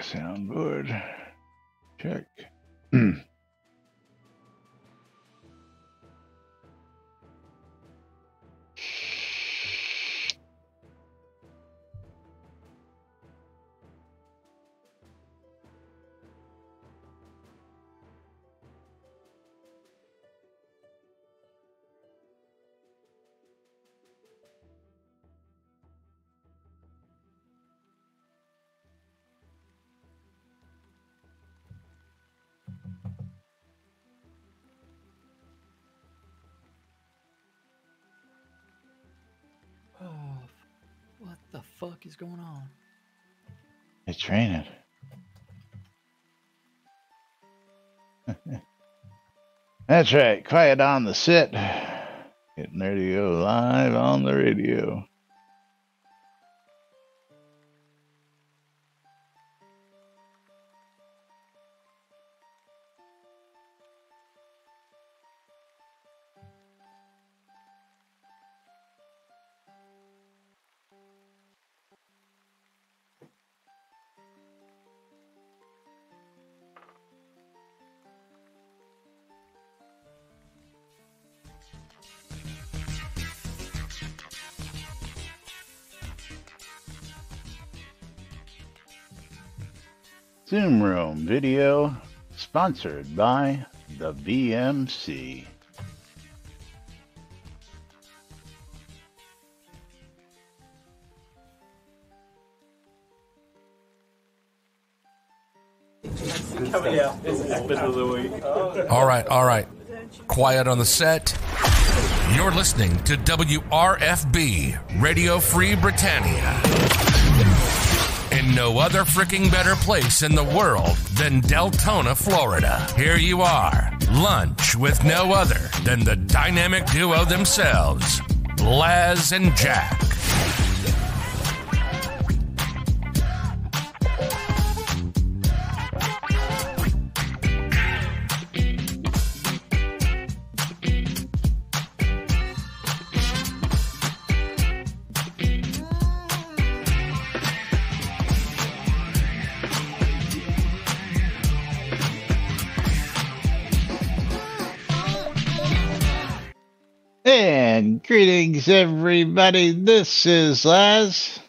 Soundboard. Check. What the fuck is going on? It's raining. That's right. Quiet on the sit. Getting ready to go live on the radio. Zoom Room video sponsored by the VMC. All right. Quiet on the set. You're listening to WRFB, Radio Free Britannia. In no other freaking better place in the world than Deltona, Florida. Here you are, lunch with no other than the dynamic duo themselves, Laz and Jack. And greetings, everybody. This is Laz.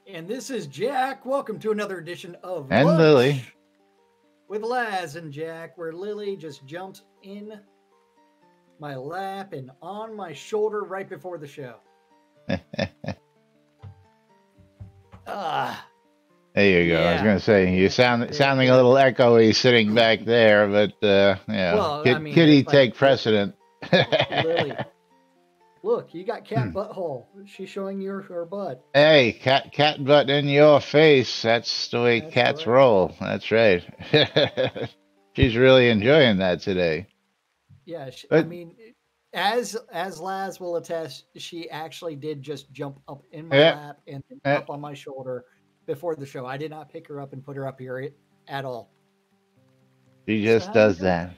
And this is Jack. Welcome to another edition of And Lunch Lily. with Laz and Jack, where Lily just jumps in my lap and on my shoulder right before the show. There you go. Yeah. I was going to say, you sounding a little echoey sitting back there, but yeah. Well, I mean, Kitty it's like- take precedent. Lily, look, you got cat butthole. She's showing you her butt. Hey, cat butt in your face. That's the way That's cats right. roll. That's right. She's really enjoying that today. Yeah, I But- mean, as Laz will attest, she actually did just jump up in my Yeah. lap and then Yeah. up on my shoulder before the show. I did not pick her up and put her up here at all. She just how does you that.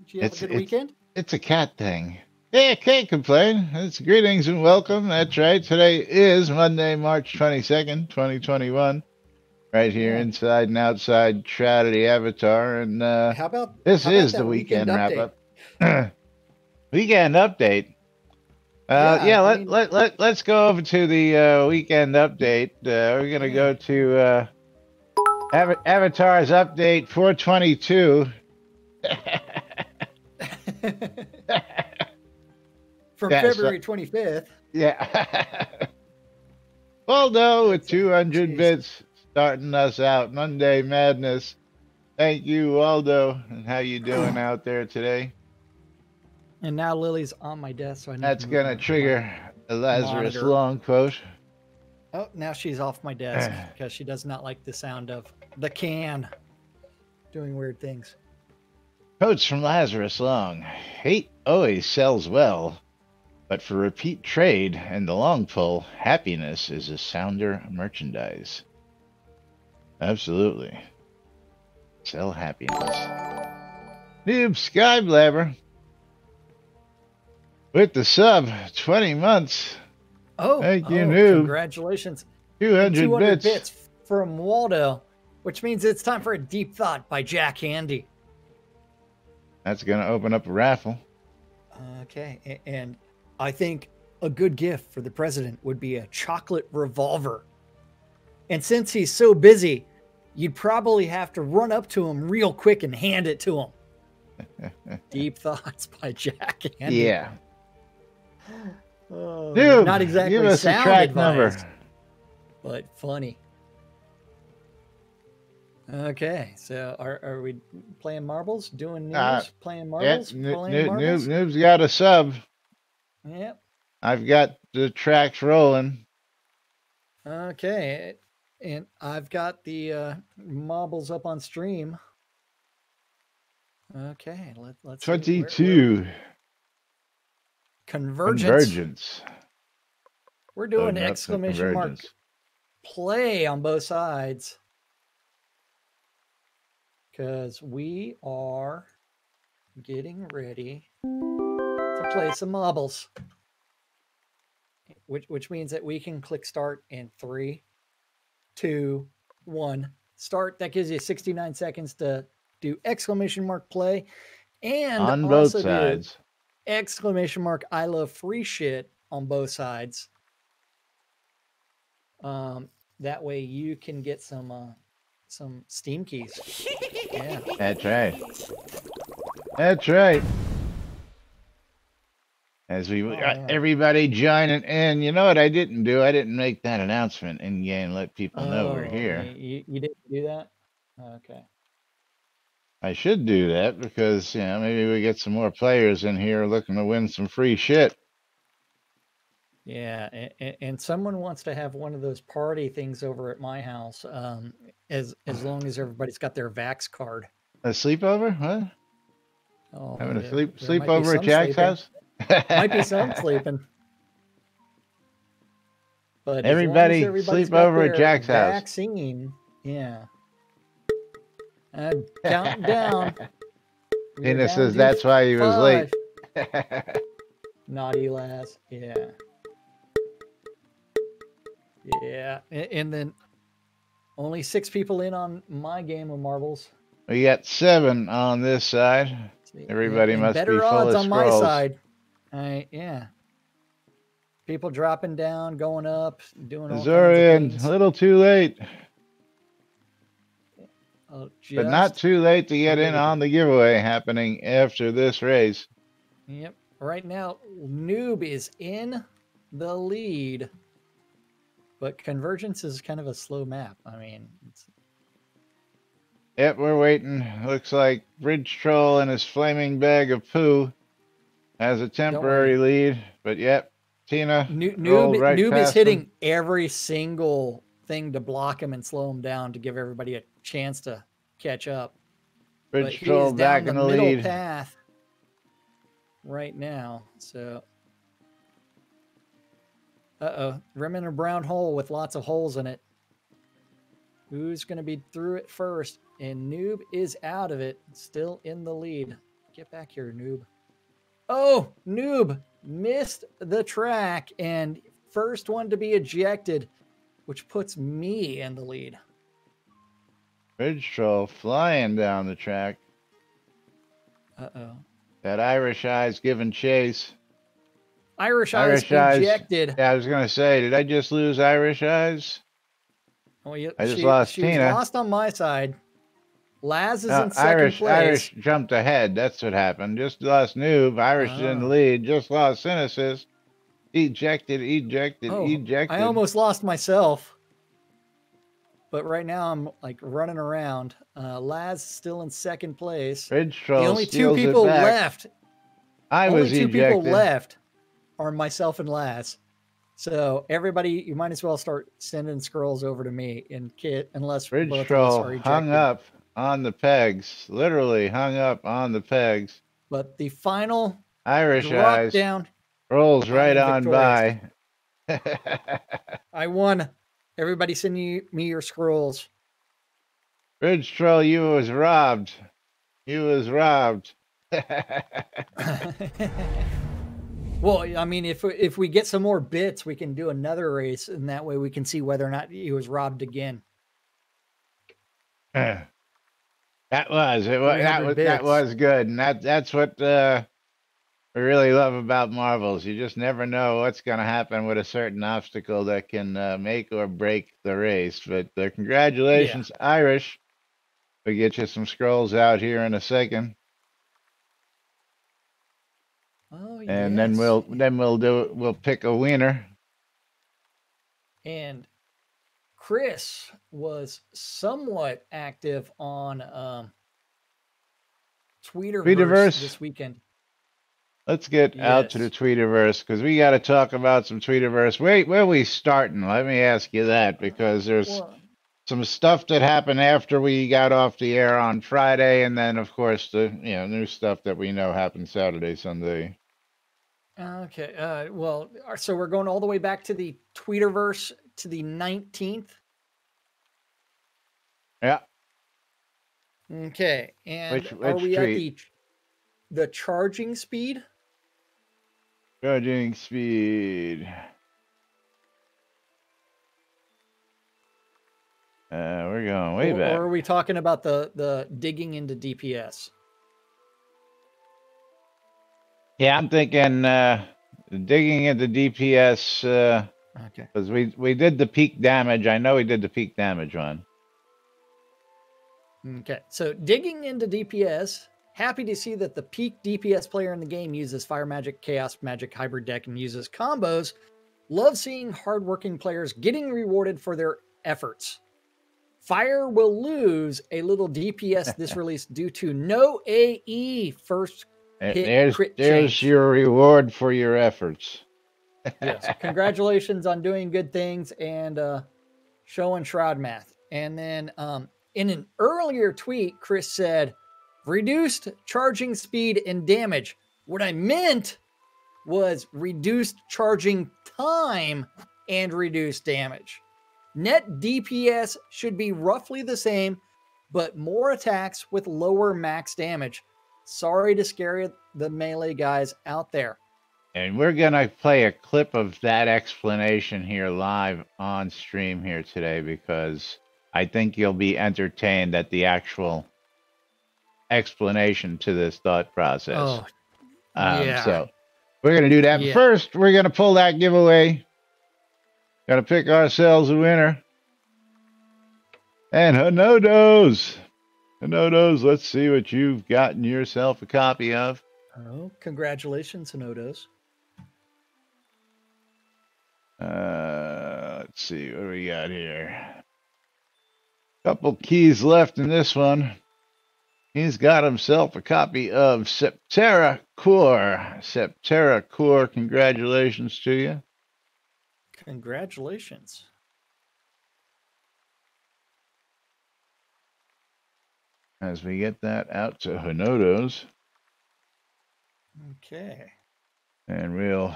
Did you have a good weekend? It's a cat thing. Yeah, can't complain. It's greetings and welcome. That's right. Today is Monday, March 22nd, 2021. Right here Yeah. inside and outside Shroud of the Avatar. And How about this how about is that the weekend update? wrap up. Weekend update. Yeah, I mean- Let's go over to the weekend update. We're going to go to Avatar's update 422. From Yeah, so- February 25th. Yeah. Waldo with 200 Jeez. bits starting us out. Monday Madness. Thank you, Waldo. And how you doing out there today? And now Lily's on my desk, so I need That's to going move to trigger a Lazarus monitor. long quote. Oh, now she's off my desk because she does not like the sound of the can doing weird things. Quotes from Lazarus Long. Hate always sells well, but for repeat trade and the long pull, happiness is a sounder merchandise. Absolutely. Sell happiness. Noob Skyblabber. With the sub, 20 months, Oh, Thank you, noob. Congratulations. 200 bits. from Waldo which means it's time for a deep thought by Jack Handy. That's going to open up a raffle. Okay, and I think a good gift for the president would be a chocolate revolver. And since he's so busy, you'd probably have to run up to him real quick and hand it to him. Deep Thoughts by Jack Handy. Yeah. Oh, Dude, not exactly give us sound a track advice, number. but funny. Okay, so are we playing marbles? Doing news? Playing marbles? Playing marbles? Noob's got a sub. Yep. I've got the tracks rolling. Okay, and I've got the marbles up on stream. Okay, let's 22. Convergence. We're doing exclamation mark play on both sides. Because we are getting ready to play some marbles. Which means that we can click start in 3, 2, 1. Start. That gives you 69 seconds to do exclamation mark play. And on both sides. Exclamation mark I love free shit on both sides. That way you can get some Steam keys. Yeah. That's right. That's right. As we everybody joining in, you know what I didn't do? I didn't make that announcement in game. Let people know we're here. You didn't do that? Okay. I should do that because maybe we get some more players in here looking to win some free shit. Yeah, and someone wants to have one of those party things over at my house. As long as everybody's got their Vax card. A sleepover? What? Oh, having a sleepover at Jack's house? Might be some sleeping. But everybody sleep over at Jack's house. Vaccine, yeah. Counting down. Tina says that's why he was late. Naughty lass, yeah. Yeah, and then only 6 people in on my game of marbles. We got 7 on this side. Everybody must be full odds of on my side. Yeah. People dropping down, going up, doing all Zorian, kinds of things. A little too late. But not too late to get in on the giveaway happening after this race. Yep. Right now, Noob is in the lead. But Convergence is kind of a slow map. I mean, yep, we're waiting. Looks like Bridge Troll and his flaming bag of poo has a temporary lead. But yep, Tina Noob is hitting every single thing to block him and slow him down to give everybody a chance to catch up. Bridge Troll back in the lead path right now. So, rim in a brown hole with lots of holes in it. Who's going to be through it first? And Noob is out of it, still in the lead. Get back here, Noob. Oh, Noob missed the track and first one to be ejected, which puts me in the lead. Bridge Troll flying down the track. That Irish Eye's giving chase. Irish Eyes ejected. Yeah, I was going to say, did I just lose Irish Eyes? Oh, I just lost Tina. She lost on my side. Laz is in second place. Irish jumped ahead. That's what happened. Just lost Noob. Irish is in the lead. Just lost Synesis. Ejected. I almost lost myself. But right now I'm like running around. Laz still in second place. Bridge Troll. The only 2 people left. Only 2 people left are myself and Laz. So everybody, you might as well start sending scrolls over to me in kit, unless Bridge both Troll of us are ejected. hung up on the pegs, literally hung up on the pegs. But the final Irish Eyes down rolls right on by. I won. Everybody send me your scrolls. Bridge Troll, you was robbed. You was robbed. Well, I mean, if we get some more bits, we can do another race, and that way we can see whether or not he was robbed again. That was it. 300 That bits. was good, and that's what we really love about marbles. You just never know what's going to happen with a certain obstacle that can make or break the race. But Yeah. congratulations, Irish. We'll get you some scrolls out here in a second, Oh and yes. we'll pick a winner. And Chris was somewhat active on Tweeterverse Tweetiverse. this weekend. Let's get out to the Yes. Tweetiverse because we got to talk about some Tweetiverse. Wait, where are we starting? Let me ask you that because there's Well, some stuff that happened after we got off the air on Friday, and then of course the new stuff that we know happened Saturday, Sunday. okay. So we're going all the way back to the Tweeterverse to the 19th. Yeah. Okay. And are Which we at tweet? the charging speed? Charging speed. We're going way Or back. are we talking about the digging into DPS? Yeah, I'm thinking digging into DPS Okay. because we did the peak damage. I know we did the peak damage one. Okay. So digging into DPS, happy to see that the peak DPS player in the game uses Fire Magic, Chaos Magic, Hybrid Deck, and uses combos. Love seeing hardworking players getting rewarded for their efforts. Fire will lose a little DPS this release due to no AE first hit crit There's change. your reward for your efforts. Yes. Congratulations on doing good things and showing Shroud math. And then in an earlier tweet, Chris said, reduced charging speed and damage. What I meant was reduced charging time and reduced damage. Net DPS should be roughly the same, but more attacks with lower max damage. Sorry to scare the melee guys out there. And we're going to play a clip of that explanation here live on stream here today because I think you'll be entertained at the actual explanation to this thought process. Oh, yeah. So we're going to do that. Yeah. First, we're going to pull that giveaway. Got to pick ourselves a winner. And Hanodos, let's see what you've gotten yourself a copy of. Oh, congratulations, Hanodos. Let's see what do we got here. Couple keys left in this one. He's got himself a copy of Septerra Core. Septerra Core, congratulations to you. Congratulations. As we get that out to Hanodos. Okay. And we'll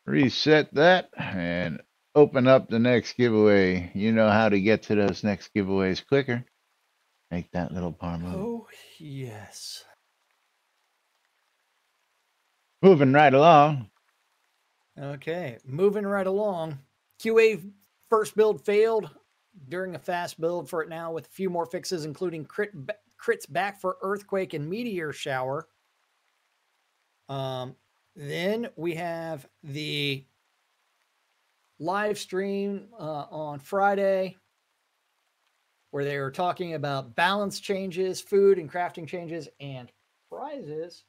reset that and open up the next giveaway. You know how to get to those next giveaways quicker. Make that little bar move. Oh, yes. Moving right along. Okay, moving right along. QA first build failed during a fast build for it now with a few more fixes, including crits back for Earthquake and Meteor Shower. Then we have the live stream on Friday where they were talking about balance changes, food and crafting changes, and prizes.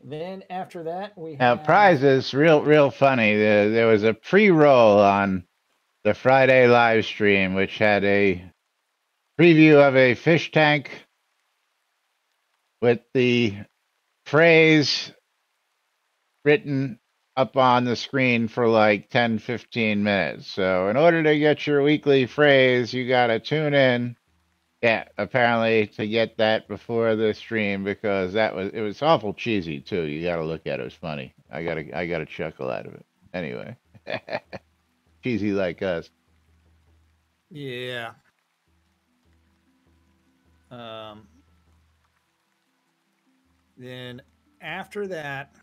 Then after that, we have prizes. Real funny. There was a pre-roll on the Friday live stream, which had a preview of a fish tank with the phrase written up on the screen for like 10-15 minutes. So in order to get your weekly phrase, you got to tune in. Yeah, apparently to get that before the stream because it was awful cheesy too. You got to look at it. It was funny. I got a chuckle out of it. Anyway, cheesy like us. Yeah. Then after that,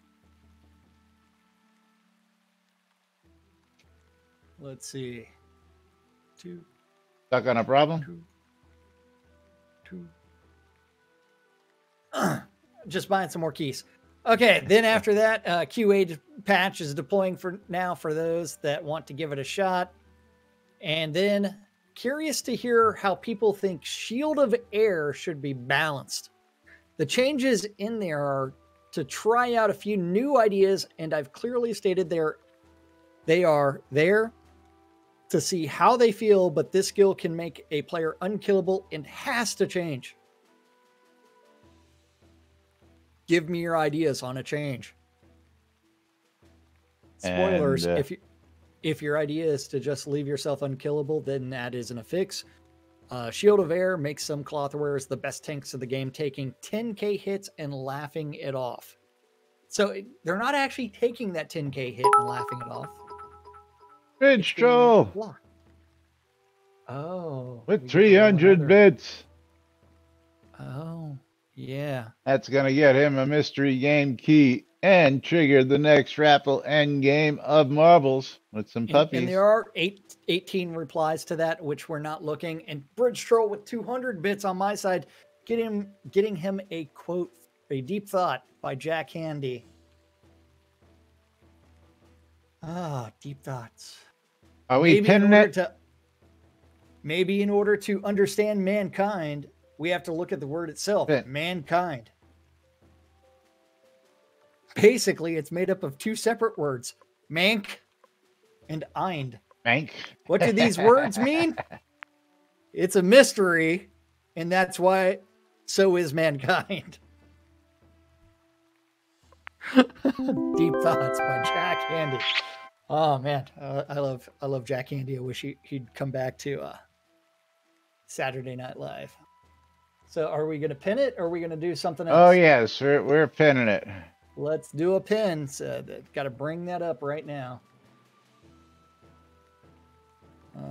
let's see. Stuck on a problem? Just buying some more keys. Okay, then after that, QA patch is deploying for now for those that want to give it a shot. And then curious to hear how people think Shield of Air should be balanced. The changes in there are to try out a few new ideas, and I've clearly stated they are there to see how they feel, but this skill can make a player unkillable and has to change. Give me your ideas on a change. Spoilers, And, if your idea is to just leave yourself unkillable, then that isn't a fix. Shield of Air makes some cloth wearers the best tanks of the game, taking 10k hits and laughing it off. So they're not actually taking that 10k hit and laughing it off. Bridge Troll! Blocked. Oh. With 300 bits. Oh, yeah. That's going to get him a mystery game key and trigger the next raffle end game of marbles with some puppies. And there are 18 replies to that, which we're not looking. And Bridge Troll with 200 bits on my side, getting him a quote, a deep thought by Jack Handy. Ah, deep thoughts. Are we pinning it? Maybe in order to understand mankind, we have to look at the word itself, mankind. Basically, it's made up of two separate words, mank and eind. Mank. What do these words mean? It's a mystery, and that's why so is mankind. Deep Thoughts by Jack Handy. Oh man, I love Jack Handy. I wish he'd come back to Saturday Night Live. So are we gonna pin it or are we gonna do something else? Oh yes, we're pinning it. Let's do a pin. So got to bring that up right now.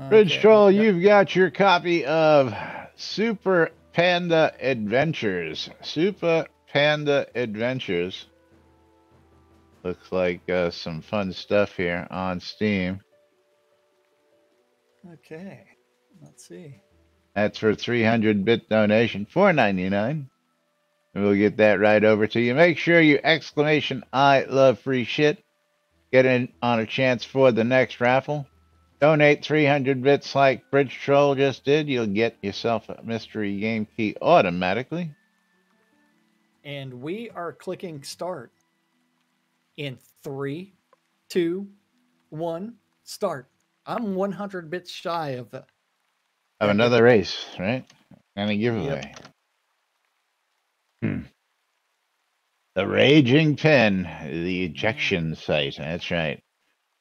Bridge Troll, you've got your copy of Super Panda Adventures. Super Panda Adventures. Looks like some fun stuff here on Steam. Okay, let's see. That's for 300-bit donation, $4.99. We'll get that right over to you. Make sure you exclamation I love free shit. Get in on a chance for the next raffle. Donate 300 bits like Bridge Troll just did. You'll get yourself a mystery game key automatically. And we are clicking start. In 3, 2, 1, start. I'm 100 bits shy of another race, right? And a giveaway. Yep. The Raging Pen, the ejection site. That's right.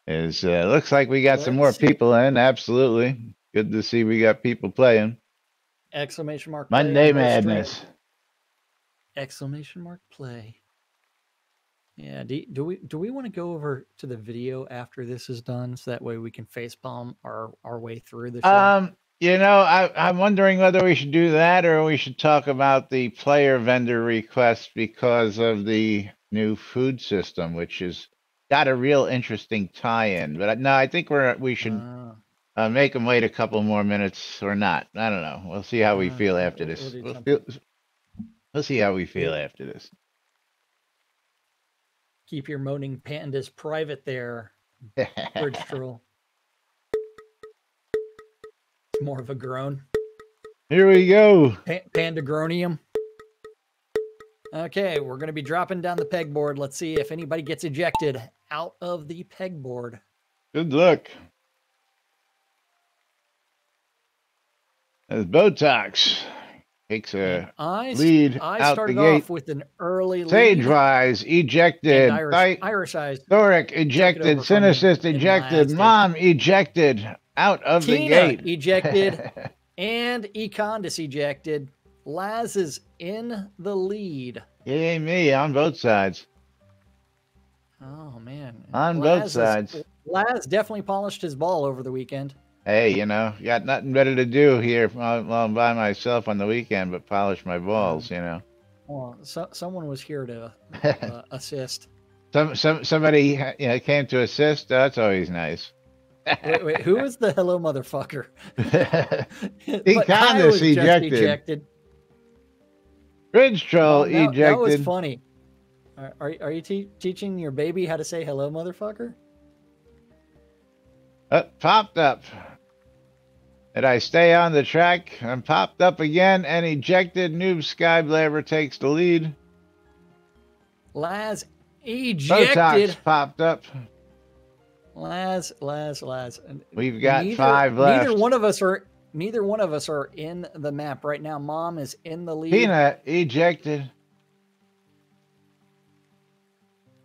Is looks like we got some more people in. Absolutely. Good to see we got people playing. Exclamation mark. Monday Madness. Exclamation mark play. Yeah. Do we want to go over to the video after this is done, so that way we can facepalm our way through the show? You know, I'm wondering whether we should do that or we should talk about the player vendor request because of the new food system, which has got a real interesting tie-in. But no, I think we should make them wait a couple more minutes or not. I don't know. We'll see how we feel after this. We'll see how we feel after this. Keep your moaning pandas private there, Bridge Troll. More of a groan. Here we go. Pandagronium. Okay, we're going to be dropping down the pegboard. Let's see if anybody gets ejected out of the pegboard. Good luck. As Botox takes a lead out the gate. I started off with an early lead. Sage-Wise ejected. Irish-Eyes. Thoric ejected. Synicist ejected. Mom ejected. Out of the gate. Ejected. And Econdis ejected. Laz is in the lead. Yay me on both sides. Oh, man. On both sides. Laz definitely polished his ball over the weekend. Hey, you know, got nothing better to do here while I'm by myself on the weekend but polish my balls, you know. Well, someone was here to assist. Somebody came to assist. That's always nice. Wait, who was the hello motherfucker? He But kind I of was just ejected. ejected. Bridge troll Mom, ejected. that was funny. Are you teaching your baby how to say hello motherfucker? Popped up. Did I stay on the track? And popped up again and ejected. Noob Skyblaber takes the lead. Laz ejected. Botox popped up. Laz. We've got 5 left. Neither one of us are in the map right now. Mom is in the lead. Peanut ejected.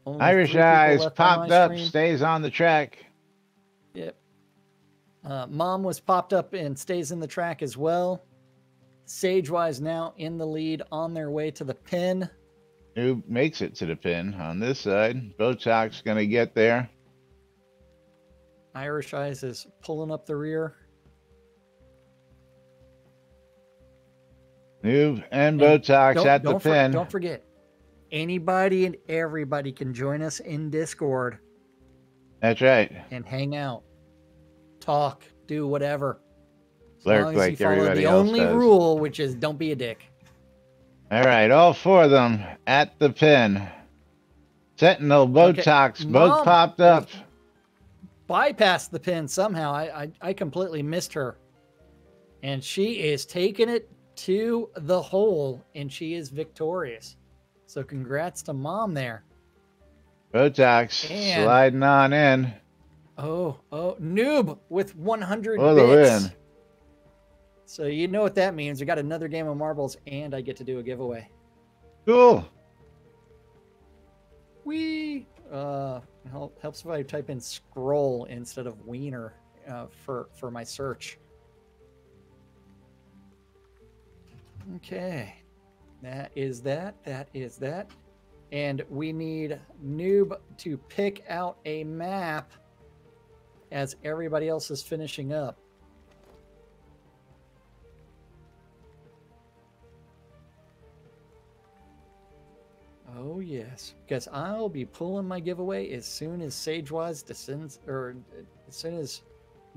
Only Irish 3 people Eyes left on popped my up, stream. stays on the track. Yep. Mom was popped up and stays in the track as well. Sagewise now in the lead on their way to the pin. Who makes it to the pin on this side? Botox going to get there. Irish Eyes is pulling up the rear. Noob and Botox at the pin. Don't forget, anybody and everybody can join us in Discord. That's right. And hang out, talk, do whatever. As Lurk long as like you follow everybody the else only does. rule, which is don't be a dick. All right, all 4 of them at the pin. Sentinel, Botox, Okay. both Mom popped up. Bypassed the pin somehow. I completely missed her. And she is taking it to the hole, and she is victorious. So congrats to Mom there. Botox And- sliding on in. Oh, Noob with 100 For the bits. win. So you know what that means. We got another game of marbles, and I get to do a giveaway. Cool. Helps if I type in scroll instead of wiener for my search. Okay, that is that. And we need Noob to pick out a map as everybody else is finishing up. Oh yes, because I'll be pulling my giveaway as soon as Sagewise descends, or as soon as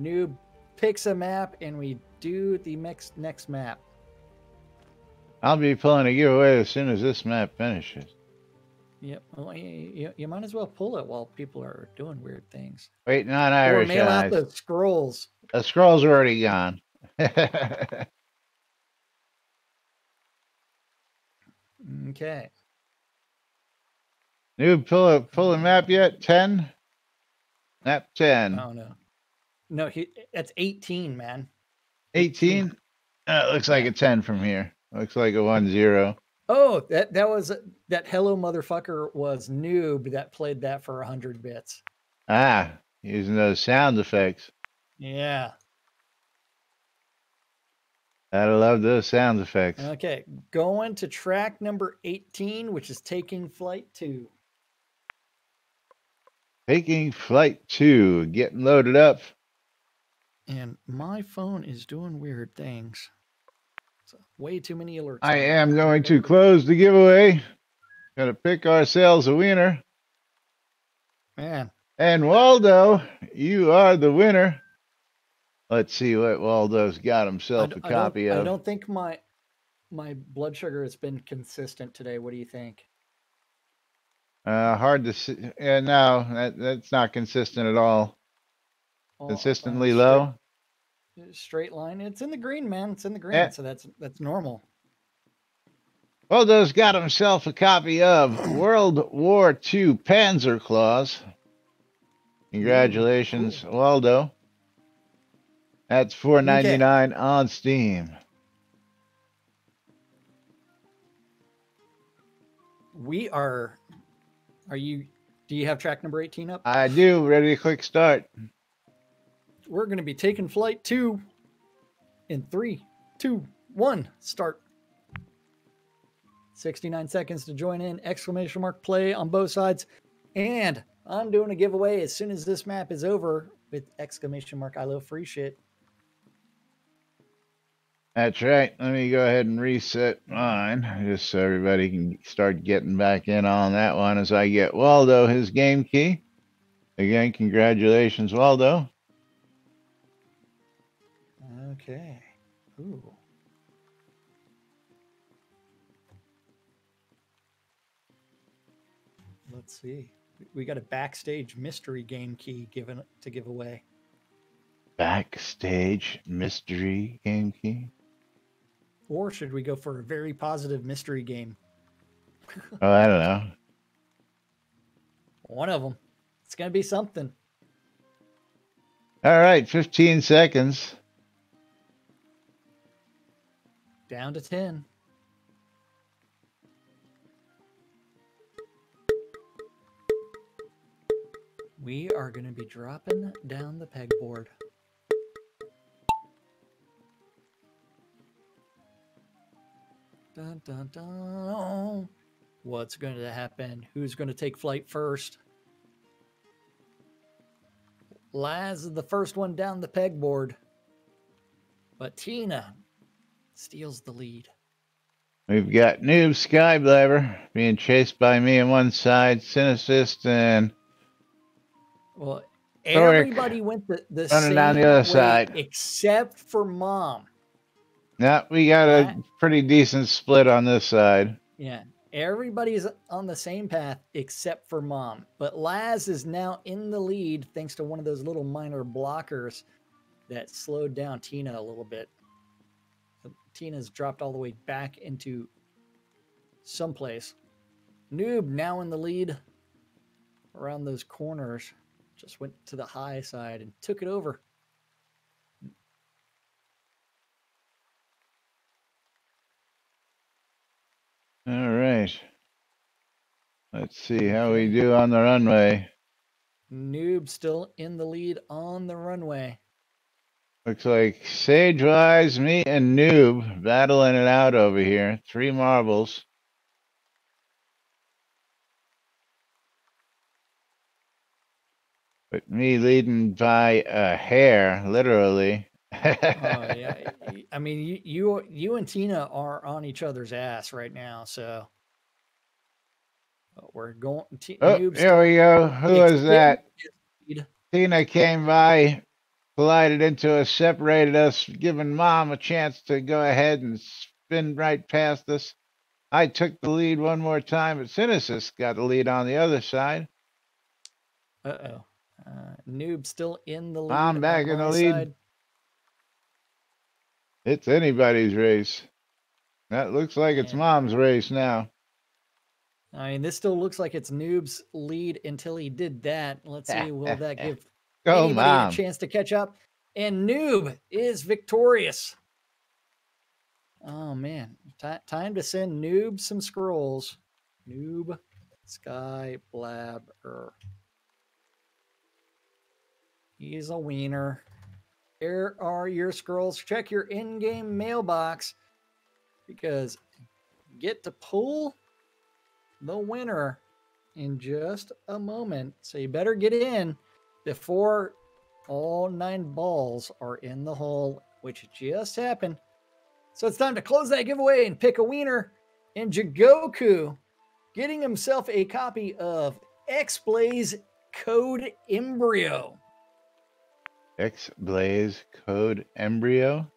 Noob picks a map and we do the next map. I'll be pulling a giveaway as soon as this map finishes. Yep. Well, you might as well pull it while people are doing weird things. Waiting on Or Irish mail out Eyes. the scrolls. The scroll's already gone. Okay. Noob, pull a map yet? 10? Map 10. Oh no. No, that's 18, man. 18? It looks like a 10 from here. Looks like a 1-0. Oh, that was that hello motherfucker was Noob that played that for 100 bits. Ah, using those sound effects. Yeah. I love those sound effects. Okay, going to track number 18, which is taking flight 2. Taking flight 2, getting loaded up. And my phone is doing weird things. So way too many alerts. I am going to close the giveaway. Gonna pick ourselves a winner. Man. And Waldo, you are the winner. Let's see what Waldo's got himself a copy of. I don't think my blood sugar has been consistent today. What do you think? Hard to see. Yeah, no, that's not consistent at all. Consistently low. Straight line. It's in the green, man. It's in the green. So that's normal. Waldo's got himself a copy of World War II Panzer Claws. Congratulations, cool. Waldo. That's $4.99 on Steam. Do you have track number 18 up? I do. Ready to click start. We're going to be taking flight 2 in 3, 2, 1, start. 69 seconds to join in, exclamation mark play on both sides. And I'm doing a giveaway as soon as this map is over with exclamation mark I love free shit. That's right. Let me go ahead and reset mine just so everybody can start getting back in on that one as I get Waldo his game key. Again, congratulations, Waldo. Okay. Ooh. Let's see. We got a backstage mystery game key given to give away. Backstage mystery game key. Or should we go for a very positive mystery game? Oh, I don't know. One of them. It's going to be something. All right, 15 seconds. Down to 10. We are going to be dropping down the pegboard. Dun, dun, dun. What's going to happen? Who's going to take flight first? Laz is the first one down the pegboard. But Tina steals the lead. We've got Noob Skyblabber being chased by me on one side, Synesist and Well, Thoric everybody went the running same down the other way side. except for Mom. Yeah, we got a pretty decent split on this side. Yeah, everybody's on the same path except for Mom. But Laz is now in the lead thanks to one of those little minor blockers that slowed down Tina a little bit. Tina's dropped all the way back into someplace. Noob now in the lead around those corners. Just went to the high side and took it over. All right. Let's see how we do on the runway. Noob still in the lead on the runway. Looks like Sagewise, me, and Noob battling it out over here. 3 marbles. But me leading by a hair, literally. Oh yeah, I mean you and Tina are on each other's ass right now, so we're going. Oh, here we go. Who was that? Tina came by, collided into us, separated us, giving Mom a chance to go ahead and spin right past us. I took the lead one more time, but Synesist got the lead on the other side. Uh-oh. Noob still in the lead. Mom back in the lead. Side. It's anybody's race. That looks like it's Mom's race now. I mean, this still looks like it's Noob's lead until he did that. Let's see, will that give Go, anybody Mom. a chance to catch up? And Noob is victorious. Oh, man. Time to send Noob some scrolls. Noob Skyblabber. He's a wiener. Here are your scrolls. Check your in-game mailbox because you get to pull the winner in just a moment. So you better get in before all 9 balls are in the hole, which just happened. So it's time to close that giveaway and pick a wiener. And Jigoku getting himself a copy of X-Blaze Code Embryo. X-Blaze Code Embryo.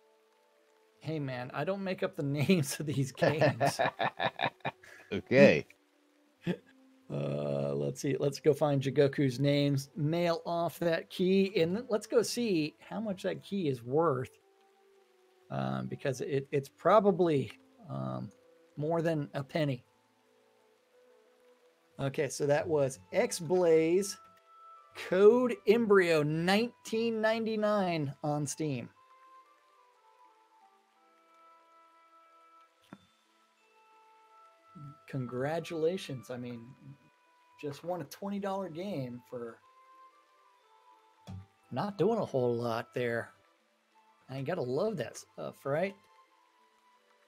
Hey, man, I don't make up the names of these games. Okay. Let's see. Let's go find Jigoku's names, mail off that key, and let's go see how much that key is worth. Because it's probably more than a penny. Okay, so that was X-Blaze Code Embryo, $19.99 on Steam. Congratulations. I mean, just won a $20 game for not doing a whole lot there. I gotta love that stuff, right?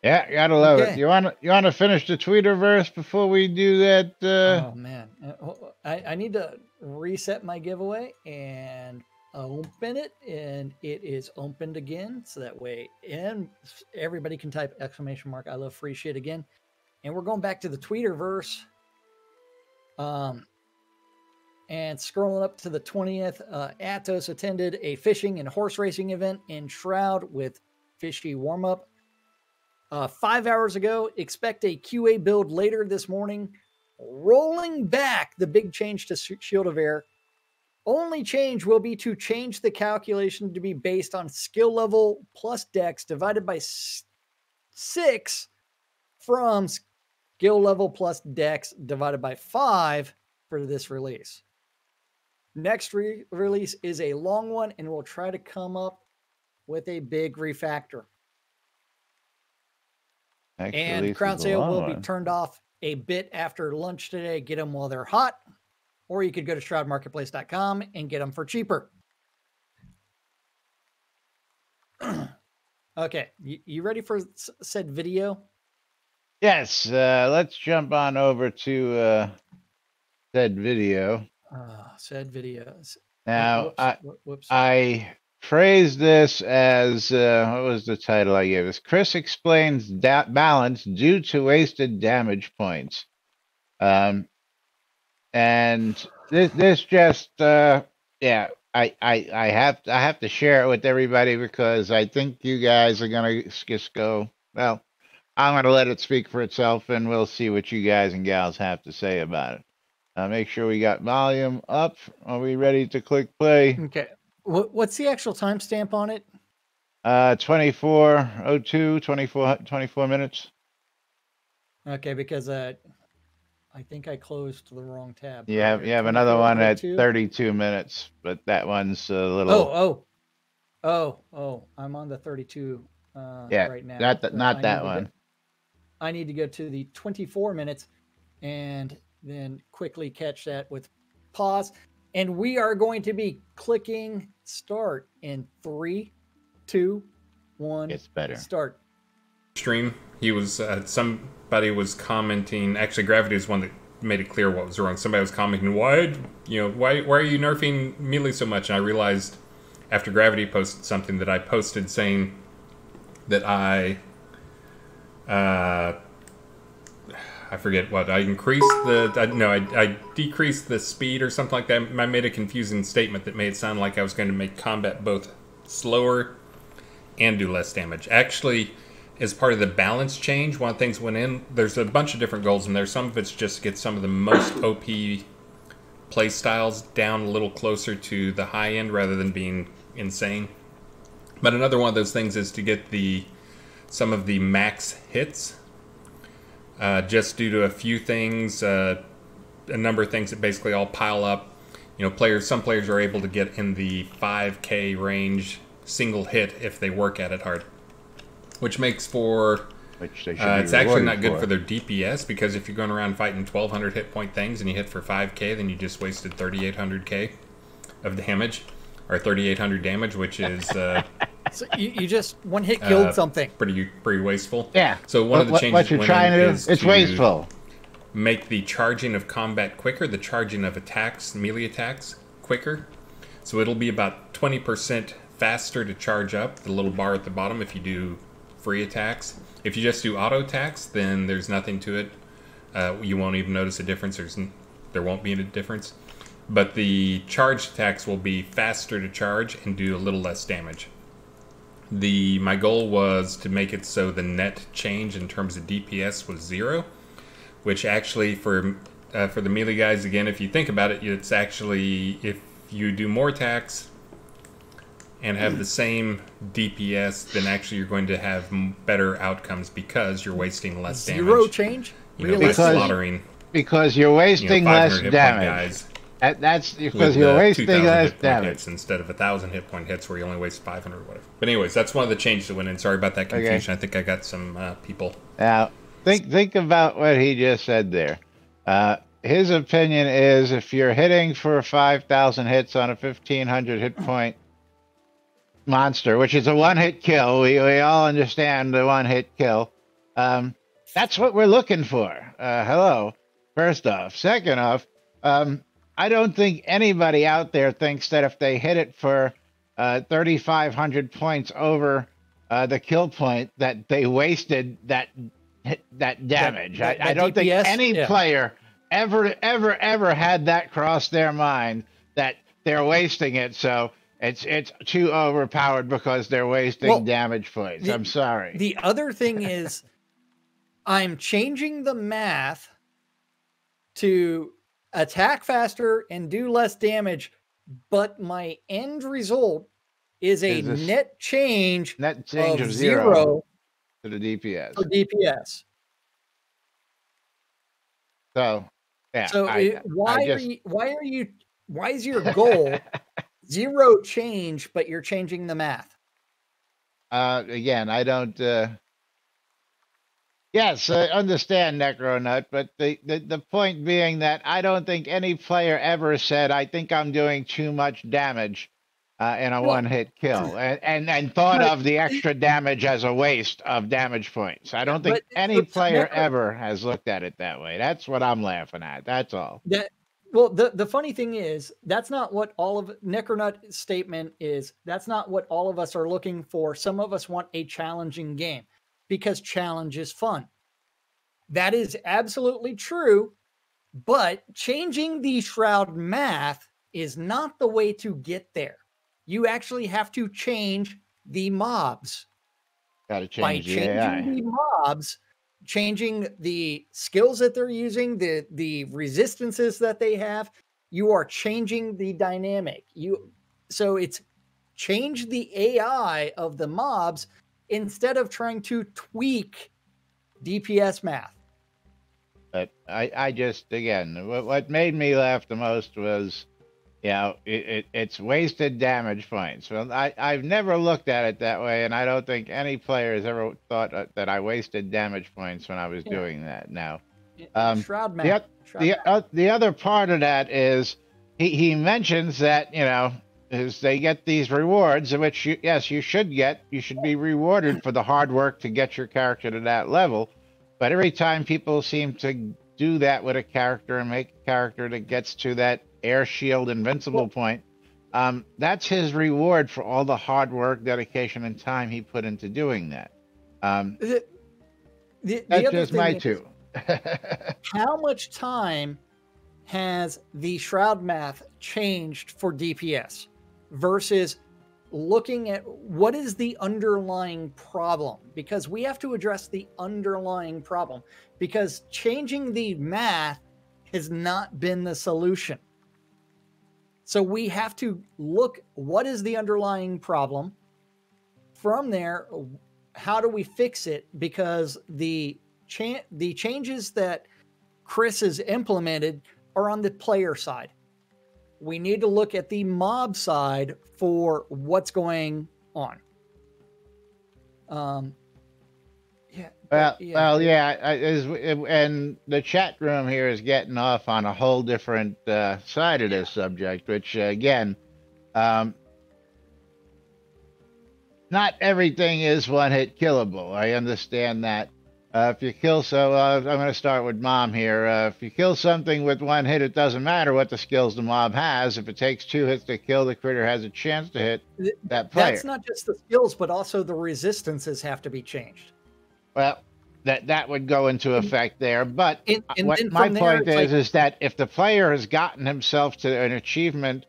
Yeah, gotta love it. You wanna finish the Tweeterverse before we do that? Oh man, I need to reset my giveaway and open it, and it is opened again, so that way, and everybody can type exclamation mark I love free shit again. And we're going back to the Tweeterverse. And scrolling up to the 20th, Atos attended a fishing and horse racing event in Shroud with fishy warm-up. 5 hours ago, expect a QA build later this morning. Rolling back the big change to Shield of Air. Only change will be to change the calculation to be based on skill level plus dex divided by 6 from skill level plus dex divided by 5 for this release. Next release is a long one, and we'll try to come up with a big refactor. And crowd sale will be turned off a bit after lunch today. Get them while they're hot, or you could go to shroudmarketplace.com and get them for cheaper. Okay, you ready for said video? Yes, let's jump on over to said video. Said videos. Now, whoops. I phrased this as, what was the title I gave us? Chris explains balance due to wasted damage points. And this just, yeah, I have to share it with everybody because I think you guys are going to just go, well, I'm going to let it speak for itself and we'll see what you guys and gals have to say about it. Make sure we got volume up. Are we ready to click play? Okay. What's the actual timestamp on it? 24:02, 24 minutes. Okay, because I think I closed the wrong tab. You have another one at 32 minutes, but that one's a little. Oh! I'm on the 32 right now. Not that one. I need to go to the 24 minutes and then quickly catch that with pause. And we are going to be clicking start in 3, 2, 1. It's better. Start. Stream. He was somebody was commenting. Actually, Gravity is one that made it clear what was wrong. Somebody was commenting, why are you nerfing melee so much? And I realized after Gravity posted something that I posted saying that I forget what I increased I decreased the speed or something like that. I made a confusing statement that made it sound like I was going to make combat both slower and do less damage. Actually, as part of the balance change, one of the things went in. There's a bunch of different goals in there. Some of it's just to get some of the most OP play styles down a little closer to the high end rather than being insane. But another one of those things is to get some of the max hits. Just due to a few things, a number of things that basically all pile up. Some players are able to get in the 5K range single hit if they work at it hard, which makes for it's actually not good for their DPS, because if you're going around fighting 1200 hit point things and you hit for 5K, then you just wasted 3800K of damage, or 3800 damage, which is so you just one hit killed something. Pretty wasteful. Yeah. So one of the changes what you're trying to do is wasteful. Make the charging of combat quicker, the charging of attacks, melee attacks, quicker. So it'll be about 20% faster to charge up, the little bar at the bottom, if you do free attacks. If you just do auto attacks, then there's nothing to it. You won't even notice a difference. There won't be a difference. But the charged attacks will be faster to charge and do a little less damage. My goal was to make it so the net change in terms of DPS was 0, which actually for the melee guys, again, if you think about it, it's actually, if you do more attacks and have the same DPS, then actually you're going to have better outcomes because you're wasting less damage. 0 change? Slaughtering. Because you're wasting less damage. That's because you're wasting less damage instead of 1,000 hit point hits where you only waste 500 or whatever. But anyways, that's one of the changes that went in. Sorry about that confusion. Okay. I think I got some people. Now, think about what he just said there. His opinion is if you're hitting for 5,000 hits on a 1,500 hit point monster, which is a one-hit kill, we all understand the one-hit kill. That's what we're looking for. Hello, first off. Second off, I don't think anybody out there thinks that if they hit it for 3,500 points over the kill point that they wasted that damage. I don't think any ever had that cross their mind that they're wasting it, so it's too overpowered because they're wasting damage points. I'm sorry. The other thing is, I'm changing the math to attack faster and do less damage, but my end result is a net change of zero to the DPS. For DPS. So, yeah. So why is your goal zero change, but you're changing the math? Again, I don't. Yes, I understand, Necronut, but the point being that I don't think any player ever said, I think I'm doing too much damage in a one-hit kill, and thought of the extra damage as a waste of damage points. I don't think any player ever has looked at it that way. That's what I'm laughing at. That's all. Well, the funny thing is, that's not what all of Necronut's statement is. That's not what all of us are looking for. Some of us want a challenging game, because challenge is fun. That is absolutely true, but changing the Shroud math is not the way to get there. You actually have to change the mobs. Got to change by changing the mobs, changing the skills that they're using, the resistances that they have. You are changing the dynamic. So it's change the AI of the mobs instead of trying to tweak DPS math. But I just, again, what made me laugh the most was, it's wasted damage points. Well, I've never looked at it that way, and I don't think any player has ever thought that I wasted damage points when I was doing that. Now, Shroud math. The other part of that is he mentions that, is they get these rewards, which you should get. You should be rewarded for the hard work to get your character to that level. But every time people seem to do that with a character and make a character that gets to that air shield invincible point, that's his reward for all the hard work, dedication, and time he put into doing that. That's just my two. How much time has the Shroud math changed for DPS versus looking at what is the underlying problem? Because we have to address the underlying problem, because changing the math has not been the solution. So we have to look, what is the underlying problem? From there, how do we fix it? Because the changes that Chris has implemented are on the player side. We need to look at the mob side for what's going on. And the chat room here is getting off on a whole different side of this subject, which again, not everything is one-hit killable. I understand that. If you kill, I'm going to start with Mom here. If you kill something with one hit, it doesn't matter what the skills the mob has. If it takes 2 hits to kill, the critter has a chance to hit that player. That's not just the skills, but also the resistances have to be changed. Well, that would go into effect there. But my point is that if the player has gotten himself to an achievement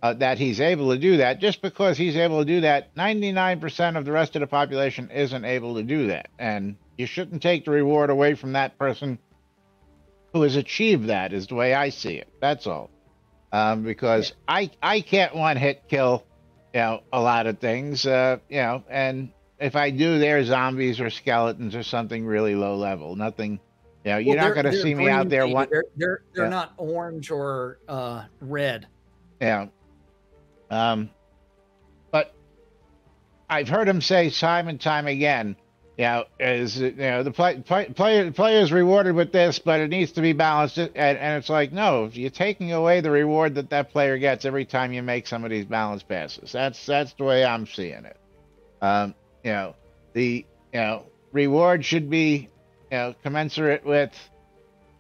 that he's able to do that, just because he's able to do that, 99% of the rest of the population isn't able to do that. And you shouldn't take the reward away from that person who has achieved that, is the way I see it. That's all. Because I can't one-hit kill, a lot of things, and if I do, they're zombies or skeletons or something really low level. Nothing, you're not going to see me out there. They're not orange or red. Yeah. But I've heard him say time and time again, the player's rewarded with this, but it needs to be balanced. And it's like, no, you're taking away the reward that player gets every time you make some of these balance passes. That's the way I'm seeing it. The reward should be commensurate with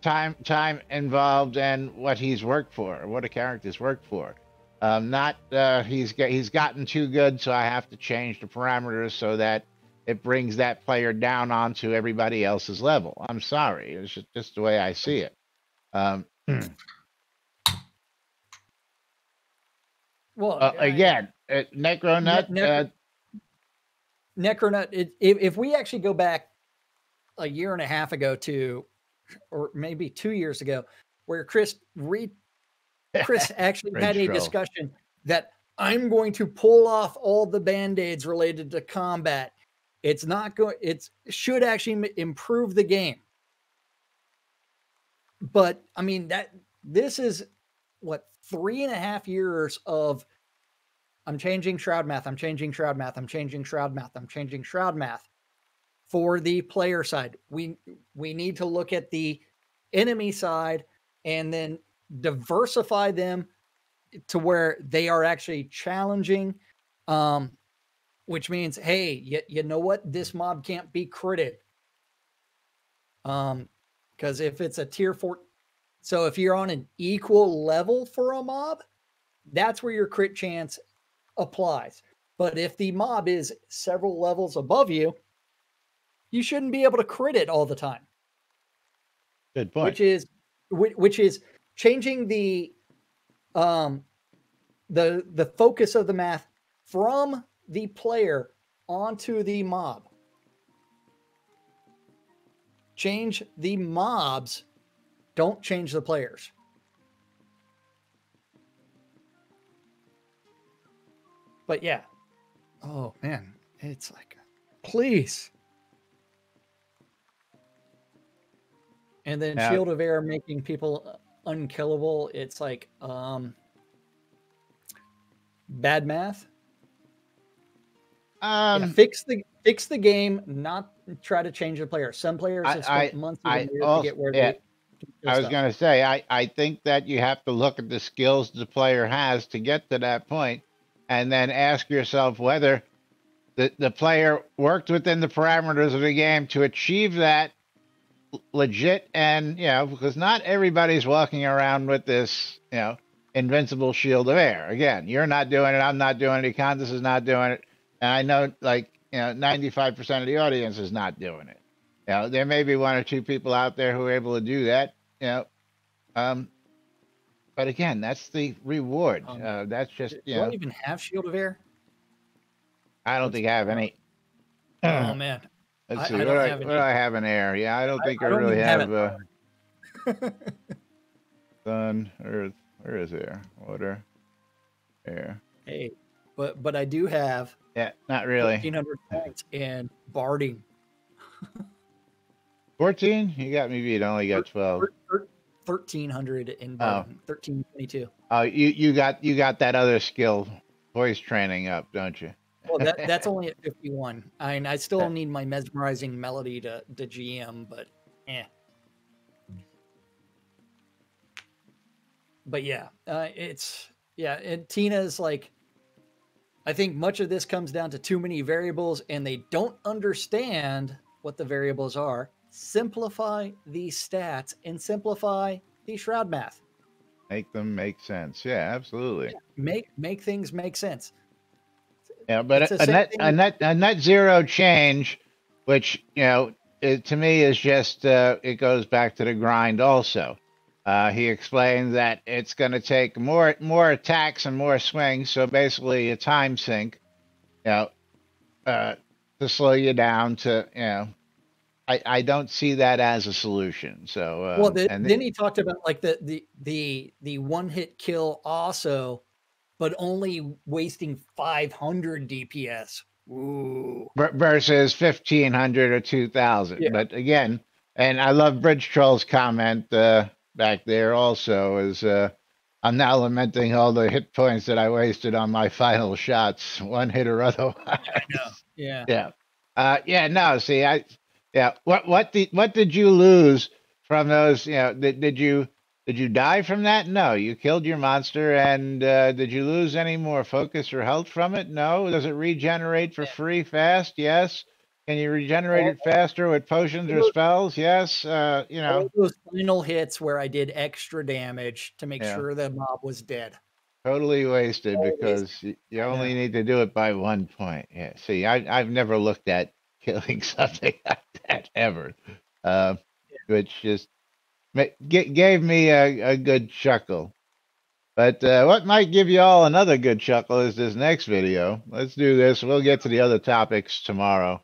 time involved and what he's worked for, or what a character's worked for. Not he's gotten too good, so I have to change the parameters so that it brings that player down onto everybody else's level. I'm sorry, it's just the way I see it. Well, again, Necronut. Necronut. If we actually go back a year and a half ago to, or maybe 2 years ago, where Chris actually had a discussion that I'm going to pull off all the band-aids related to combat. It's not going. It should actually improve the game. But I mean this is what 3.5 years of I'm changing Shroud math. I'm changing Shroud math. I'm changing Shroud math. I'm changing Shroud math. For the player side, we need to look at the enemy side and then diversify them to where they are actually challenging, which means, hey, you know what? This mob can't be critted. Because if it's a tier 4, so if you're on an equal level for a mob, that's where your crit chance applies. But if the mob is several levels above you, you shouldn't be able to crit it all the time. Good point. Which is changing the focus of the math from the player onto the mob. Change the mobs, don't change the players. But yeah. Oh man, it's like, please. And then Shield of Air making people unkillable. It's like bad math. Fix the game, not try to change the player. Some players have spent months and years to get where they. I was going to say, I think that you have to look at the skills the player has to get to that point, and then ask yourself whether the player worked within the parameters of the game to achieve that legit. And, because not everybody's walking around with this, invincible Shield of Air. Again, you're not doing it. I'm not doing it. Econtis is not doing it. And I know, 95% of the audience is not doing it. There may be one or two people out there who are able to do that, but again, that's the reward. That's just, Do I even have Shield of Air? I don't think I have any. Oh, man. Let's see. What do I have in air? Yeah, I don't think I really have sun, earth. Where is air? Water, air. Hey, but I do have. Yeah, not really. 1,500 points in barding. 14? You got me beat. I only got 12. 1,300 in barding. 1,322. Oh, you got that other skill, voice training up, don't you? Well, that's only at 51. I still need my mesmerizing melody to GM, but But yeah, and Tina's like, I think much of this comes down to too many variables, and they don't understand what the variables are. Simplify these stats and simplify the Shroud math. Make them make sense. Yeah, absolutely. Yeah, make things make sense. Yeah, but a net zero change, which to me is just it goes back to the grind. Also, he explained that it's going to take more attacks and more swings, so basically a time sink, to slow you down. I don't see that as a solution. So then he talked about like the one hit kill also. But only wasting 500 DPS. Ooh. Versus 1,500 or 2,000. Yeah. But again, and I love Bridge Troll's comment back there also, is I'm now lamenting all the hit points that I wasted on my final shots, one hit or otherwise. I know. Yeah. Yeah. No, see, what did you lose from those? Did you die from that? No, you killed your monster. And did you lose any more focus or health from it? No. Does it regenerate for free fast? Yes. Can you regenerate it faster with potions or spells? Yes. All those final hits where I did extra damage to make sure the mob was dead. Totally wasted because you only need to do it by 1 point. Yeah. See, I've never looked at killing something like that ever, which just. gave me a good chuckle. But what might give you all another good chuckle is this next video. Let's do this. We'll get to the other topics tomorrow.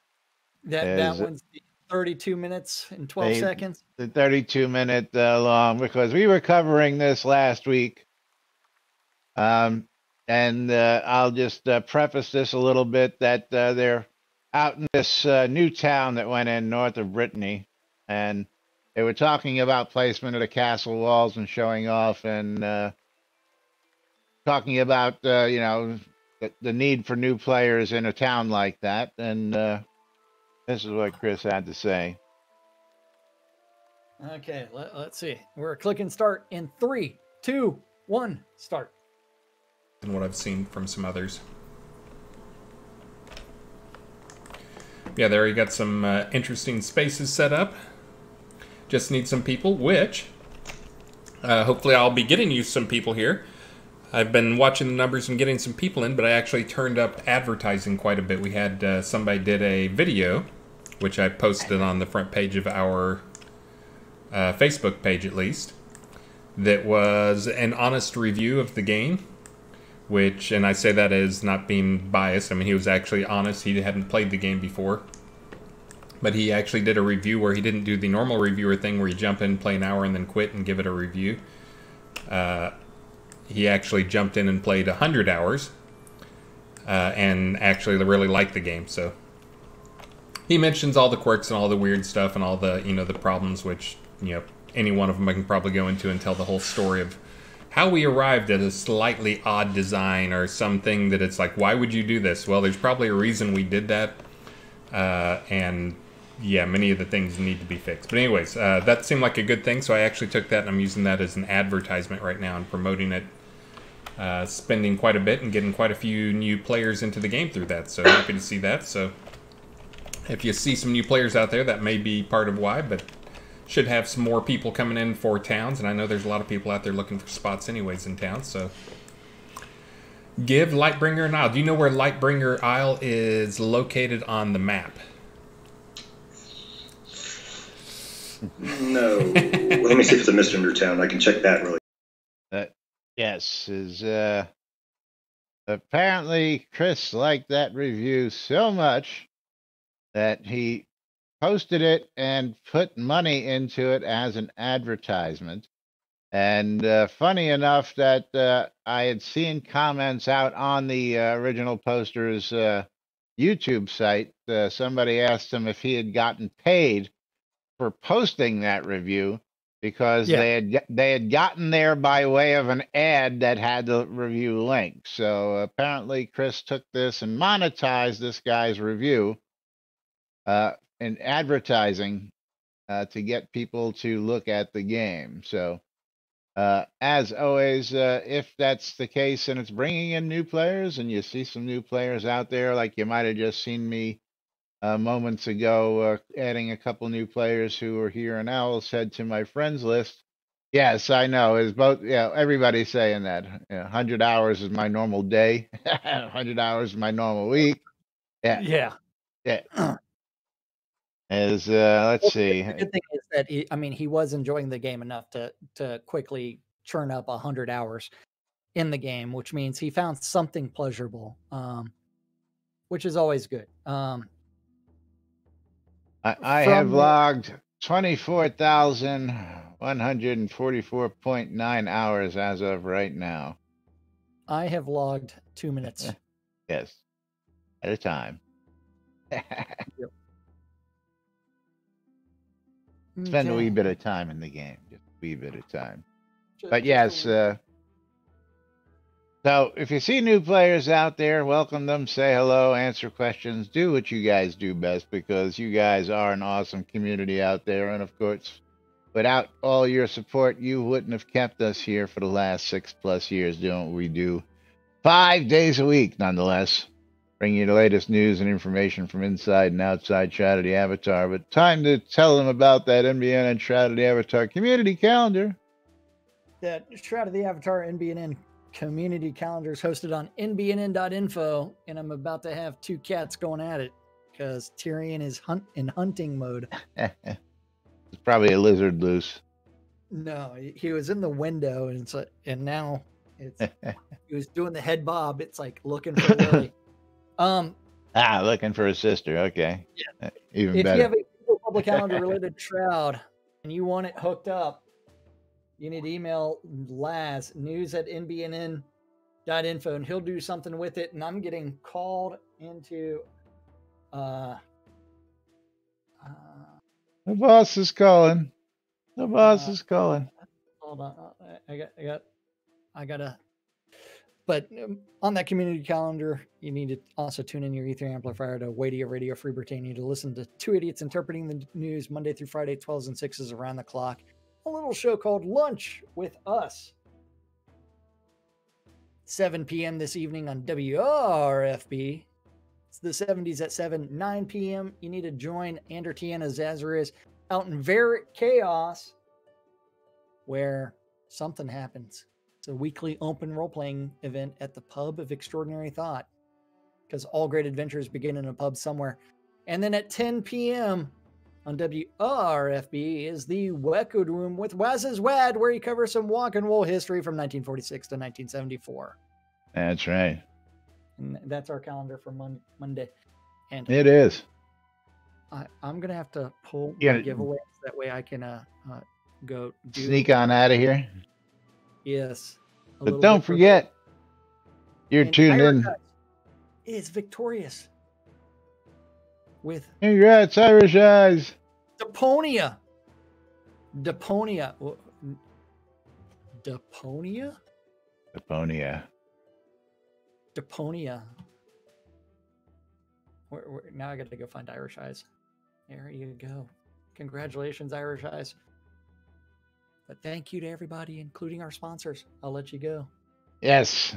That one's 32 minutes and 12 seconds. The 32-minute long, because we were covering this last week. And I'll just preface this a little bit that they're out in this new town that went in north of Brittany, and they were talking about placement of the castle walls and showing off, and talking about you know, the need for new players in a town like that. And this is what Chris had to say. Okay, let's see. We're clicking start in 3, 2, 1, start. And what I've seen from some others. Yeah, there you got some interesting spaces set up. Just need some people, which hopefully I'll be getting you some people here. I've been watching the numbers and getting some people in, but I actually turned up advertising quite a bit. We had somebody did a video, which I posted on the front page of our Facebook page at least, that was an honest review of the game, which, and I say that as not being biased, I mean, he was actually honest. He hadn't played the game before, but he actually did a review where he didn't do the normal reviewer thing where you jump in, play an hour, and then quit and give it a review. He actually jumped in and played 100 hours and actually really liked the game. So he mentions all the quirks and all the weird stuff and all the, you know, the problems, which, you know, any one of them I can probably go into and tell the whole story of how we arrived at a slightly odd design or something that it's like, why would you do this? Well, there's probably a reason we did that. And yeah, many of the things need to be fixed. But anyways, that seemed like a good thing. So I actually took that and I'm using that as an advertisement right now and promoting it. Spending quite a bit and getting quite a few new players into the game through that. So happy to see that. So if you see some new players out there, that may be part of why, but should have some more people coming in for towns. And I know there's a lot of people out there looking for spots anyways in towns. So give Lightbringer an Isle. Do you know where Lightbringer Isle is located on the map? No. Well, let me see if it's a misdemeanor town. I can check that really. Yes, is apparently Chris liked that review so much that he posted it and put money into it as an advertisement. And funny enough that I had seen comments out on the original poster's YouTube site. Somebody asked him if he had gotten paid for posting that review, because they had gotten there by way of an ad that had the review link. So apparently Chris took this and monetized this guy's review in advertising to get people to look at the game. So as always, if that's the case and it's bringing in new players and you see some new players out there, like you might have just seen me moments ago, adding a couple new players who were here and Owl's Head to my friends list. Yes, I know. Is both. Yeah, everybody's saying that. 100 hours is my normal day. 100 hours is my normal week. Yeah. As let's see. The good thing is that he was enjoying the game enough to quickly churn up 100 hours in the game, which means he found something pleasurable, which is always good. I have logged 24,144.9 hours as of right now. I have logged 2 minutes. Yes, at a time. Yep. Spend a wee bit of time in the game, just a wee bit of time. But yes, so if you see new players out there, welcome them, say hello, answer questions, do what you guys do best, because you guys are an awesome community out there. And of course, without all your support, you wouldn't have kept us here for the last 6+ years doing what we do 5 days a week, nonetheless, bringing you the latest news and information from inside and outside Shroud of the Avatar. But time to tell them about that NBNN Shroud of the Avatar community calendar. That Shroud of the Avatar NBNN community calendar is hosted on nbnn.info, and I'm about to have 2 cats going at it because Tyrion is in hunting mode. It's probably a lizard loose. No, he was in the window, and now it's he was doing the head bob. It's like looking for Lily. Looking for a sister. Okay. Yeah. Even If better. you have a Google public calendar related to Shroud and you want it hooked up, you need to email Laz, news@nbnn.info, and he'll do something with it. And I'm getting called into The boss is calling. The boss is calling. Hold on. I gotta. But on that community calendar, you need to also tune in your Ether amplifier to Radio Free Britannia to listen to two idiots interpreting the news Monday through Friday, 12s and 6s around the clock. A little show called Lunch with Us. 7 p.m. this evening on WRFB. It's the 70s at 7, 9 p.m. You need to join Andertiana Zazarez out in Varick Chaos, where something happens. It's a weekly open role-playing event at the Pub of Extraordinary Thought, because all great adventures begin in a pub somewhere. And then at 10 p.m. on WRFB is the Weckwood Room with Waz's Wad, where he covers some walk and roll history from 1946 to 1974. That's right. And that's our calendar for Monday. And it is. I'm going to have to pull my giveaways. That way I can go sneak on out of here. Yes. But don't forget, you're tuned in. Is victorious with congrats, Irish Eyes. Deponia. Now I got to go find Irish Eyes. There you go. Congratulations, Irish Eyes. But thank you to everybody, including our sponsors. I'll let you go. Yes.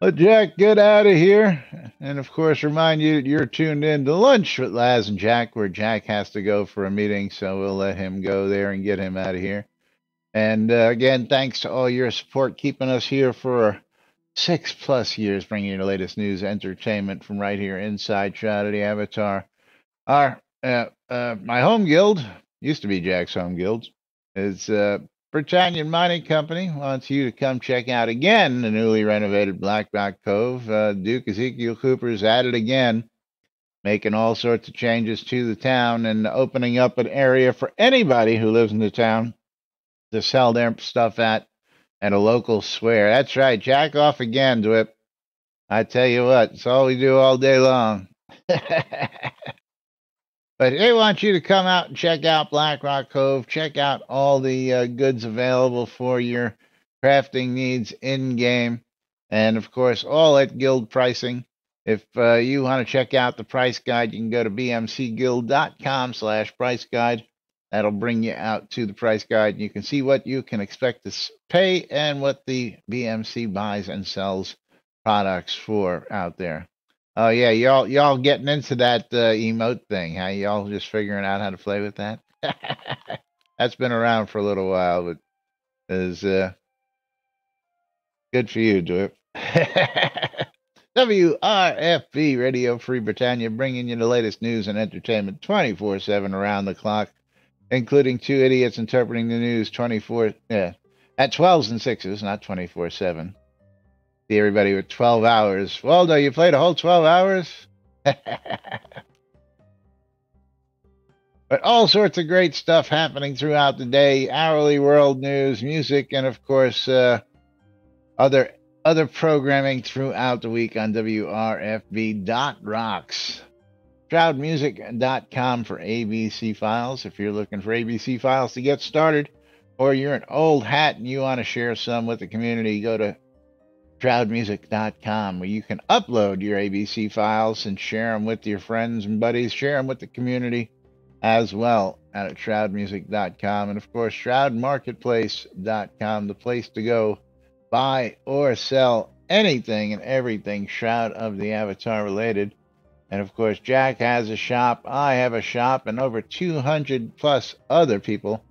Let Jack get out of here. And of course, remind you that you're tuned in to Lunch with Laz and Jack, where Jack has to go for a meeting. So we'll let him go there and get him out of here. And again, thanks to all your support, keeping us here for 6+ years, bringing you the latest news, entertainment from right here inside Shroud of the Avatar. My home guild, used to be Jack's home guild, is Britannian Mining Company. Wants you to come check out again the newly renovated Black Rock Cove. Duke Ezekiel Cooper's at it again, making all sorts of changes to the town and opening up an area for anybody who lives in the town to sell their stuff at a local swear. That's right, jack off again, Dwip. I tell you what, it's all we do all day long. But they want you to come out and check out Black Rock Cove. Check out all the goods available for your crafting needs in-game. And, of course, all at guild pricing. If you want to check out the price guide, you can go to bmcguild.com/price guide. That'll bring you out to the price guide. You can see what you can expect to pay and what the BMC buys and sells products for out there. Oh yeah, y'all getting into that emote thing, huh? Y'all just figuring out how to play with that? That's been around for a little while, but is good for you, Dwip. WRFB Radio Free Britannia, bringing you the latest news and entertainment 24/7 around the clock, including two idiots interpreting the news at 12s and 6s, not 24/7. See everybody with 12 hours. Waldo, you played a whole 12 hours? But all sorts of great stuff happening throughout the day. Hourly world news, music, and of course, other programming throughout the week on WRFB.rocks. Shroudmusic.com for ABC files. If you're looking for ABC files to get started, or you're an old hat and you want to share some with the community, go to shroudmusic.com, where you can upload your ABC files and share them with your friends and buddies, share them with the community as well at shroudmusic.com. And of course, shroudmarketplace.com, the place to go buy or sell anything and everything Shroud of the Avatar related. And of course, Jack has a shop, I have a shop, and over 200+ other people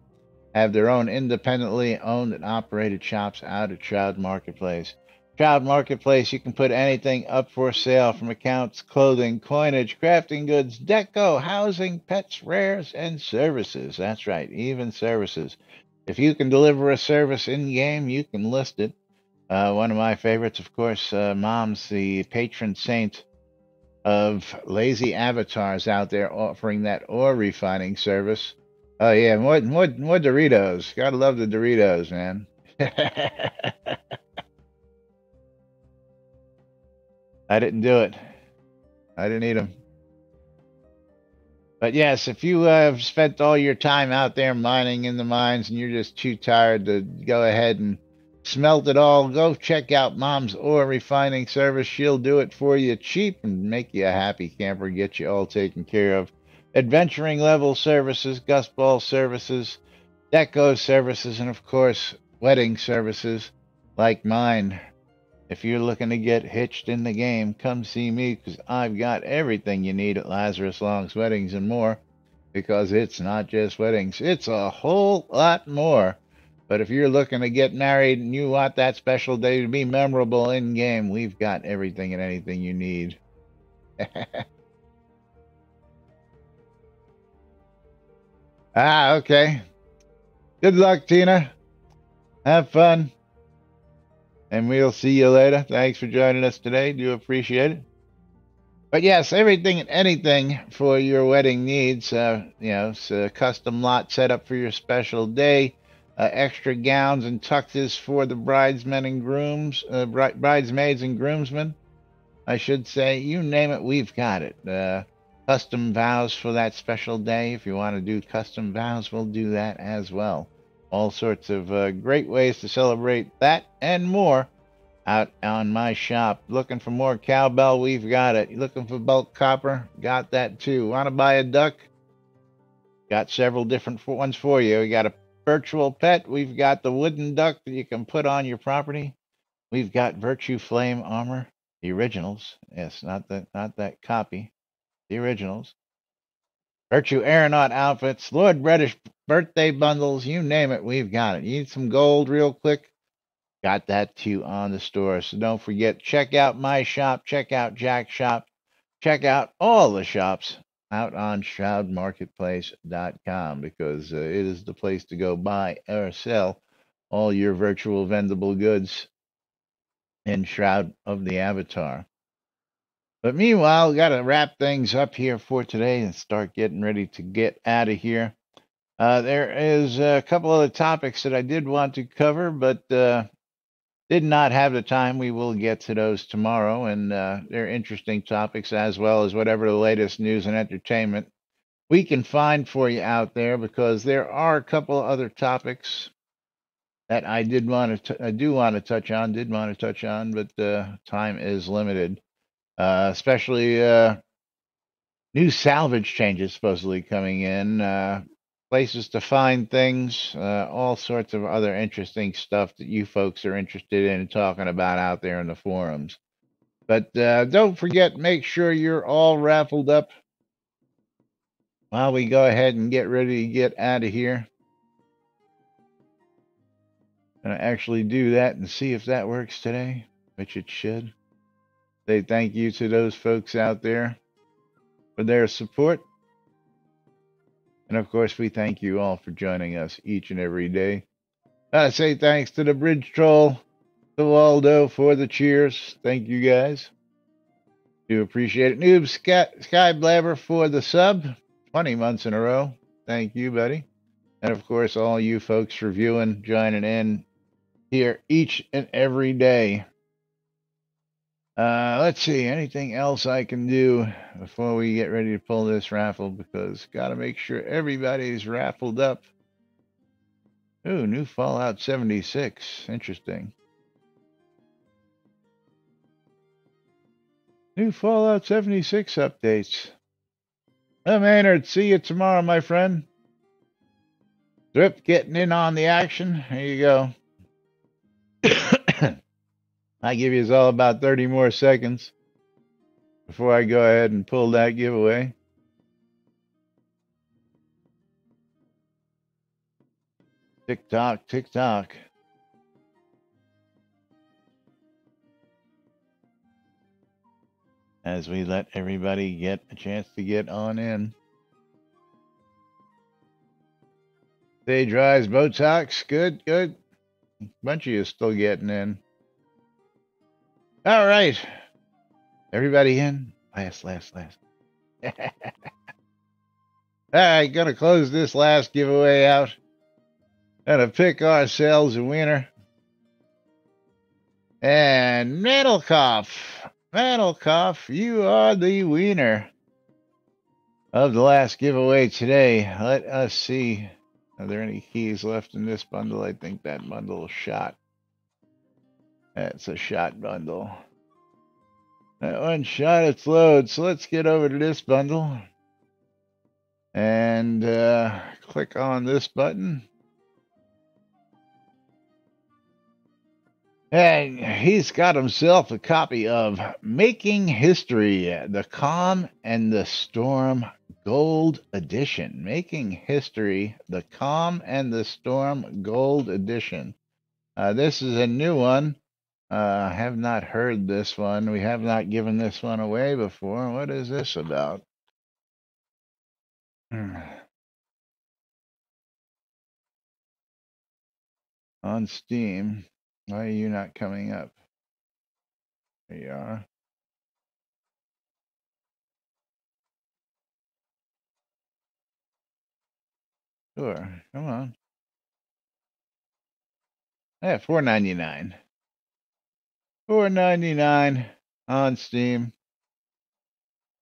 have their own independently owned and operated shops out at Shroud Marketplace. Shroud Marketplace, you can put anything up for sale, from accounts, clothing, coinage, crafting goods, deco, housing, pets, rares, and services. That's right, even services. If you can deliver a service in game, you can list it. One of my favorites, of course, Mom's the patron saint of lazy avatars out there offering that ore refining service. Oh yeah, more Doritos. Gotta love the Doritos, man. I didn't do it. I didn't eat them. But yes, if you have spent all your time out there mining in the mines and you're just too tired to go ahead and smelt it all, go check out Mom's ore refining service. She'll do it for you cheap and make you a happy camper, get you all taken care of. Adventuring level services, gustball services, deco services, and of course, wedding services like mine. If you're looking to get hitched in the game, come see me because I've got everything you need at Lazarus Long's Weddings and More. Because it's not just weddings, it's a whole lot more. But if you're looking to get married and you want that special day to be memorable in game, we've got everything and anything you need. Okay. Good luck, Tina. Have fun. And we'll see you later. Thanks for joining us today. Do appreciate it. But yes, everything and anything for your wedding needs. It's a custom lot set up for your special day. Extra gowns and tuxes for the bridesmen and grooms, bridesmaids and groomsmen, I should say. You name it, we've got it. Custom vows for that special day. If you want to do custom vows, we'll do that as well. All sorts of great ways to celebrate that and more out on my shop. Looking for more cowbell? We've got it. Looking for bulk copper? Got that too. Want to buy a duck? Got several different ones for you. We got a virtual pet. We've got the wooden duck that you can put on your property. We've got Virtue Flame armor, the originals. Yes, not that copy. The originals. Virtue Aeronaut outfits, Lord British birthday bundles, you name it, we've got it. You need some gold real quick? Got that too on the store. So don't forget, check out my shop, check out Jack's shop, check out all the shops out on shroudmarketplace.com because it is the place to go buy or sell all your virtual vendable goods in Shroud of the Avatar. But meanwhile, got to wrap things up here for today and start getting ready to get out of here. There is a couple other topics that I did want to cover, but did not have the time. We will get to those tomorrow, and they're interesting topics as well as whatever the latest news and entertainment we can find for you out there, because there are a couple of other topics that I did want to touch on, but time is limited. Especially new salvage changes supposedly coming in, places to find things, all sorts of other interesting stuff that you folks are interested in talking about out there in the forums. But don't forget, make sure you're all raffled up while we go ahead and get ready to get out of here. And I actually do that and see if that works today, which it should. Say thank you to those folks out there for their support. And of course, we thank you all for joining us each and every day. I say thanks to the Bridge Troll, to Waldo for the cheers. Thank you guys. Do appreciate it. Noob Sky Blabber for the sub. 20 months in a row. Thank you, buddy. And of course, all you folks for viewing, joining in here each and every day. Let's see, anything else I can do before we get ready to pull this raffle, because got to make sure everybody's raffled up. Ooh, new Fallout 76. Interesting. New Fallout 76 updates. Well, Maynard, see you tomorrow, my friend. Drip getting in on the action. There you go. I give you all about 30 more seconds before I go ahead and pull that giveaway. Tick tock, tick tock. As we let everybody get a chance to get on in. Stage Rise, Botox. Good, good. Bunch of you still getting in. All right. Everybody in? Last. All right, gonna close this last giveaway out. Gonna pick ourselves a winner. And Metalcoff, you are the winner of the last giveaway today. Let us see. Are there any keys left in this bundle? I think that bundle is shot. That's a shot bundle. That one shot its load. So let's get over to this bundle. And click on this button. And he's got himself a copy of Making History, the Calm and the Storm Gold Edition. Making History, the Calm and the Storm Gold Edition. This is a new one. I have not heard this one. We have not given this one away before. What is this about? On Steam. Why are you not coming up? There you are. Sure. Come on. Yeah, $4.99. $4.99 on Steam.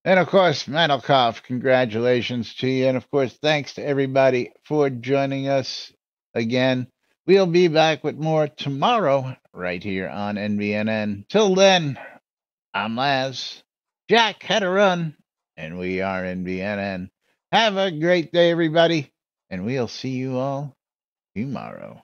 And of course, Metalcoff, congratulations to you. And of course, thanks to everybody for joining us again. We'll be back with more tomorrow right here on NBNN. Till then, I'm Laz. Jack had a run, and we are NBNN. Have a great day, everybody, and we'll see you all tomorrow.